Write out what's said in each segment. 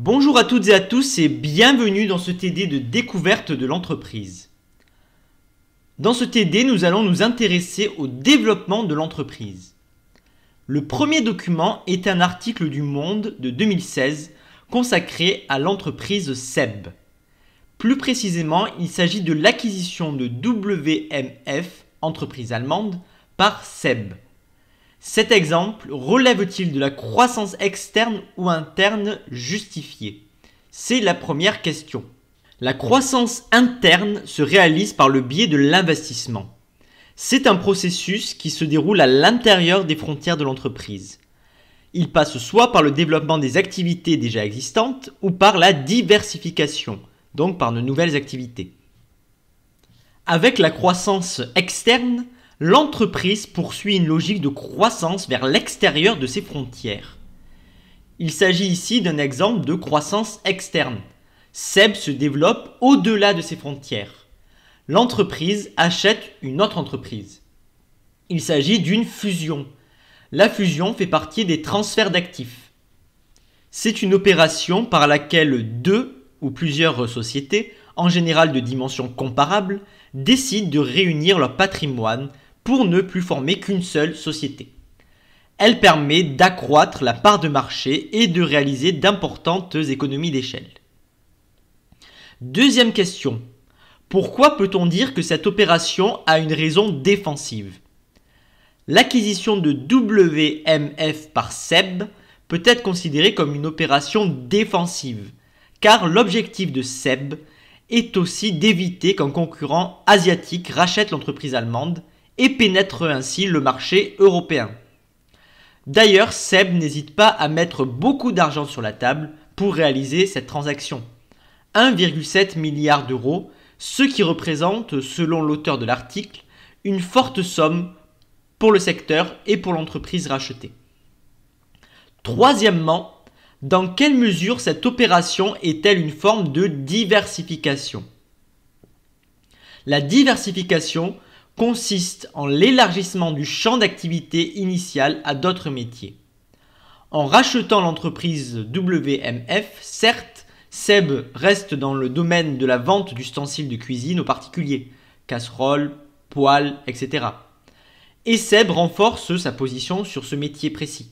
Bonjour à toutes et à tous et bienvenue dans ce TD de découverte de l'entreprise. Dans ce TD, nous allons nous intéresser au développement de l'entreprise. Le premier document est un article du Monde de 2016 consacré à l'entreprise SEB. Plus précisément, il s'agit de l'acquisition de WMF, entreprise allemande, par SEB. Cet exemple relève-t-il de la croissance externe ou interne justifiée? C'est la première question. La croissance interne se réalise par le biais de l'investissement. C'est un processus qui se déroule à l'intérieur des frontières de l'entreprise. Il passe soit par le développement des activités déjà existantes ou par la diversification, donc par de nouvelles activités. Avec la croissance externe, l'entreprise poursuit une logique de croissance vers l'extérieur de ses frontières. Il s'agit ici d'un exemple de croissance externe. SEB se développe au-delà de ses frontières. L'entreprise achète une autre entreprise. Il s'agit d'une fusion. La fusion fait partie des transferts d'actifs. C'est une opération par laquelle deux ou plusieurs sociétés, en général de dimensions comparables, décident de réunir leur patrimoine pour ne plus former qu'une seule société. Elle permet d'accroître la part de marché et de réaliser d'importantes économies d'échelle. Deuxième question. Pourquoi peut-on dire que cette opération a une raison défensive? L'acquisition de WMF par SEB peut être considérée comme une opération défensive, car l'objectif de SEB est aussi d'éviter qu'un concurrent asiatique rachète l'entreprise allemande et pénètre ainsi le marché européen. D'ailleurs, SEB n'hésite pas à mettre beaucoup d'argent sur la table pour réaliser cette transaction. 1,7 milliard d'euros, ce qui représente, selon l'auteur de l'article, une forte somme pour le secteur et pour l'entreprise rachetée. Troisièmement, dans quelle mesure cette opération est-elle une forme de diversification? La diversification consiste en l'élargissement du champ d'activité initial à d'autres métiers. En rachetant l'entreprise WMF, certes, SEB reste dans le domaine de la vente d'ustensiles de cuisine aux particuliers, casseroles, poêles, etc. Et SEB renforce sa position sur ce métier précis.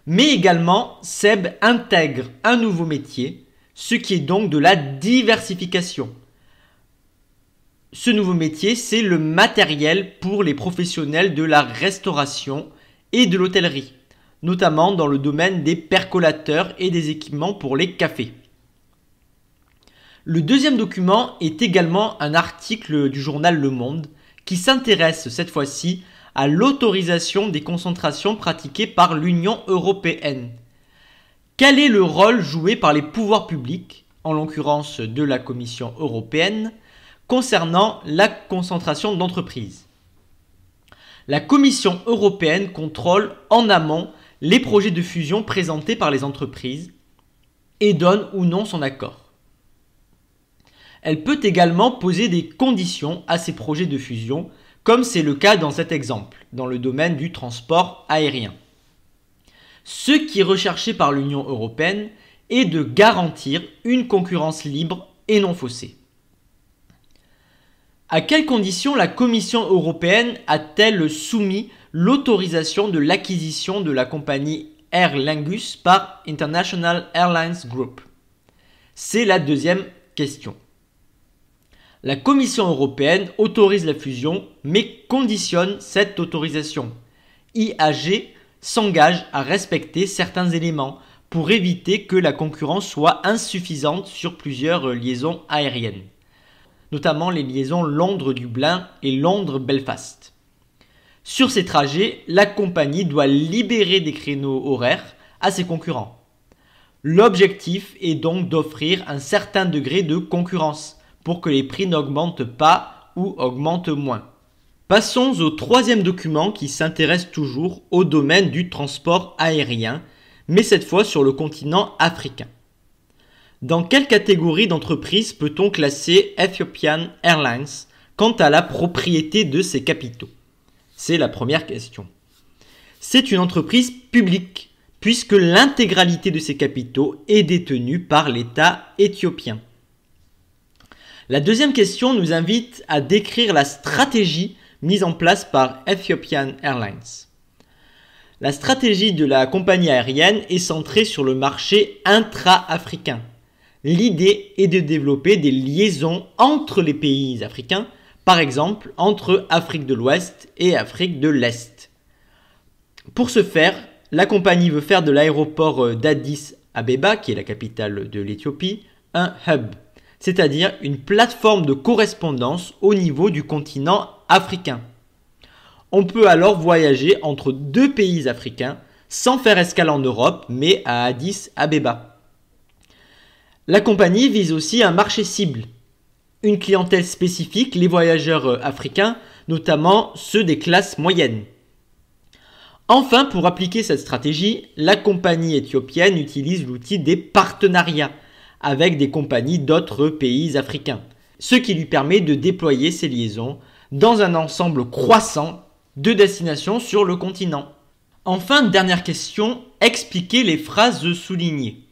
Mais également, SEB intègre un nouveau métier, ce qui est donc de la diversification. Ce nouveau métier, c'est le matériel pour les professionnels de la restauration et de l'hôtellerie, notamment dans le domaine des percolateurs et des équipements pour les cafés. Le deuxième document est également un article du journal Le Monde qui s'intéresse cette fois-ci à l'autorisation des concentrations pratiquées par l'Union européenne. Quel est le rôle joué par les pouvoirs publics, en l'occurrence de la Commission européenne, concernant la concentration d'entreprises? La Commission européenne contrôle en amont les projets de fusion présentés par les entreprises et donne ou non son accord. Elle peut également poser des conditions à ces projets de fusion, comme c'est le cas dans cet exemple, dans le domaine du transport aérien. Ce qui est recherché par l'Union européenne est de garantir une concurrence libre et non faussée. À quelles conditions la Commission européenne a-t-elle soumis l'autorisation de l'acquisition de la compagnie Aer Lingus par International Airlines Group? C'est la deuxième question. La Commission européenne autorise la fusion, mais conditionne cette autorisation. IAG s'engage à respecter certains éléments pour éviter que la concurrence soit insuffisante sur plusieurs liaisons aériennes, notamment les liaisons Londres-Dublin et Londres-Belfast. Sur ces trajets, la compagnie doit libérer des créneaux horaires à ses concurrents. L'objectif est donc d'offrir un certain degré de concurrence pour que les prix n'augmentent pas ou augmentent moins. Passons au troisième document qui s'intéresse toujours au domaine du transport aérien, mais cette fois sur le continent africain. Dans quelle catégorie d'entreprise peut-on classer Ethiopian Airlines quant à la propriété de ses capitaux? C'est la première question. C'est une entreprise publique puisque l'intégralité de ces capitaux est détenue par l'État éthiopien. La deuxième question nous invite à décrire la stratégie mise en place par Ethiopian Airlines. La stratégie de la compagnie aérienne est centrée sur le marché intra-africain. L'idée est de développer des liaisons entre les pays africains, par exemple entre Afrique de l'Ouest et Afrique de l'Est. Pour ce faire, la compagnie veut faire de l'aéroport d'Addis Abeba, qui est la capitale de l'Éthiopie, un hub, c'est-à-dire une plateforme de correspondance au niveau du continent africain. On peut alors voyager entre deux pays africains sans faire escale en Europe, mais à Addis Abeba. La compagnie vise aussi un marché cible, une clientèle spécifique, les voyageurs africains, notamment ceux des classes moyennes. Enfin, pour appliquer cette stratégie, la compagnie éthiopienne utilise l'outil des partenariats avec des compagnies d'autres pays africains, ce qui lui permet de déployer ses liaisons dans un ensemble croissant de destinations sur le continent. Enfin, dernière question, expliquez les phrases soulignées,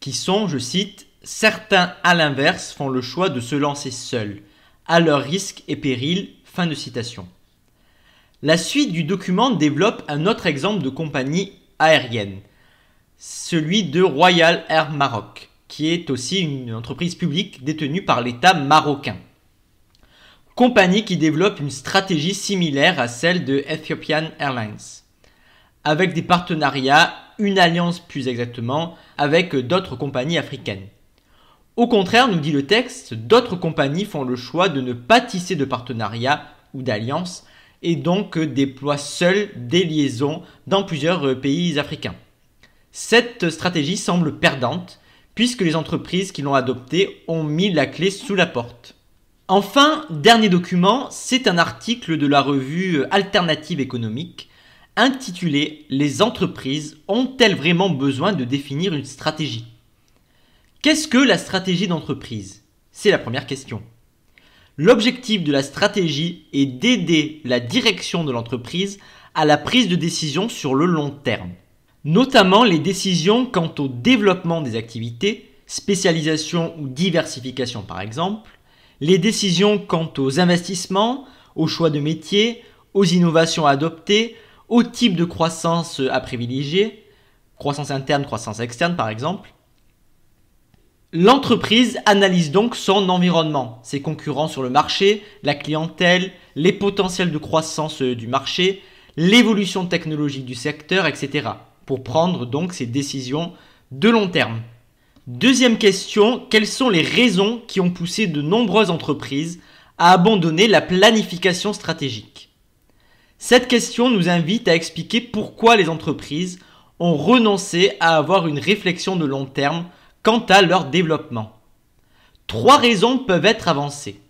qui sont, je cite, « Certains, à l'inverse, font le choix de se lancer seuls, à leur risque et péril ». Fin de citation. La suite du document développe un autre exemple de compagnie aérienne, celui de Royal Air Maroc, qui est aussi une entreprise publique détenue par l'État marocain. Compagnie qui développe une stratégie similaire à celle de Ethiopian Airlines, avec des partenariats, une alliance plus exactement, avec d'autres compagnies africaines. Au contraire, nous dit le texte, d'autres compagnies font le choix de ne pas tisser de partenariat ou d'alliance et donc déploient seules des liaisons dans plusieurs pays africains. Cette stratégie semble perdante puisque les entreprises qui l'ont adoptée ont mis la clé sous la porte. Enfin, dernier document, c'est un article de la revue Alternative économique intitulé « Les entreprises ont-elles vraiment besoin de définir une stratégie ?» Qu'est-ce que la stratégie d'entreprise ? C'est la première question. L'objectif de la stratégie est d'aider la direction de l'entreprise à la prise de décision sur le long terme, notamment les décisions quant au développement des activités, spécialisation ou diversification par exemple, les décisions quant aux investissements, aux choix de métier, aux innovations à adopter, au type de croissance à privilégier, croissance interne, croissance externe par exemple. L'entreprise analyse donc son environnement, ses concurrents sur le marché, la clientèle, les potentiels de croissance du marché, l'évolution technologique du secteur, etc. pour prendre donc ses décisions de long terme. Deuxième question, quelles sont les raisons qui ont poussé de nombreuses entreprises à abandonner la planification stratégique ? Cette question nous invite à expliquer pourquoi les entreprises ont renoncé à avoir une réflexion de long terme quant à leur développement. 3 raisons peuvent être avancées.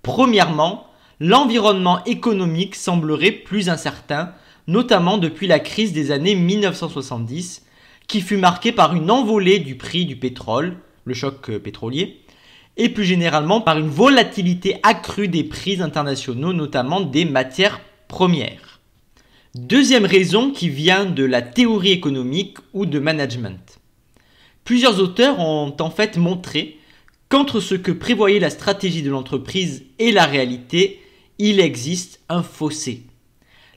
Premièrement, l'environnement économique semblerait plus incertain, notamment depuis la crise des années 1970, qui fut marquée par une envolée du prix du pétrole, le choc pétrolier, et plus généralement par une volatilité accrue des prix internationaux, notamment des matières premières. Deuxième raison qui vient de la théorie économique ou de management. Plusieurs auteurs ont en fait montré qu'entre ce que prévoyait la stratégie de l'entreprise et la réalité, il existe un fossé.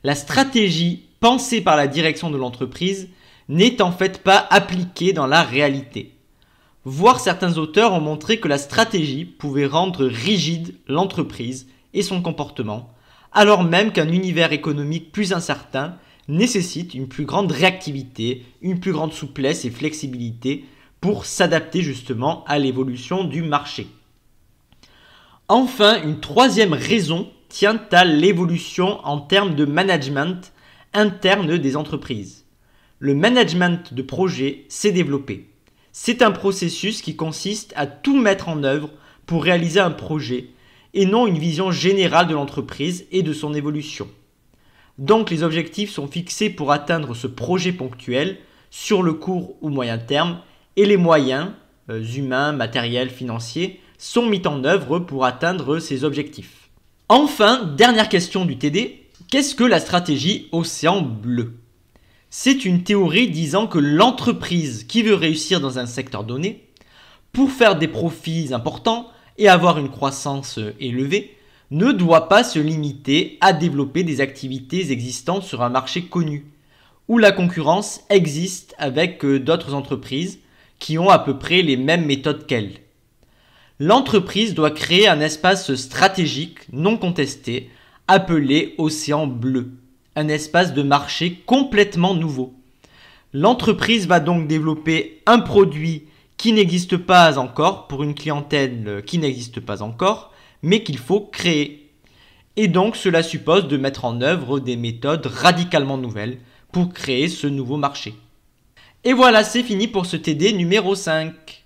La stratégie pensée par la direction de l'entreprise n'est en fait pas appliquée dans la réalité. Voire certains auteurs ont montré que la stratégie pouvait rendre rigide l'entreprise et son comportement, alors même qu'un univers économique plus incertain nécessite une plus grande réactivité, une plus grande souplesse et flexibilité pour s'adapter justement à l'évolution du marché. Enfin, une troisième raison tient à l'évolution en termes de management interne des entreprises. Le management de projet s'est développé. C'est un processus qui consiste à tout mettre en œuvre pour réaliser un projet et non une vision générale de l'entreprise et de son évolution. Donc les objectifs sont fixés pour atteindre ce projet ponctuel sur le court ou moyen terme et les moyens, humains, matériels, financiers, sont mis en œuvre pour atteindre ces objectifs. Enfin, dernière question du TD, qu'est-ce que la stratégie Océan Bleu ? C'est une théorie disant que l'entreprise qui veut réussir dans un secteur donné, pour faire des profits importants et avoir une croissance élevée, ne doit pas se limiter à développer des activités existantes sur un marché connu, où la concurrence existe avec d'autres entreprises qui ont à peu près les mêmes méthodes qu'elle. L'entreprise doit créer un espace stratégique non contesté, appelé Océan Bleu, un espace de marché complètement nouveau. L'entreprise va donc développer un produit qui n'existe pas encore pour une clientèle qui n'existe pas encore, mais qu'il faut créer. Et donc cela suppose de mettre en œuvre des méthodes radicalement nouvelles pour créer ce nouveau marché. Et voilà, c'est fini pour ce TD numéro 5.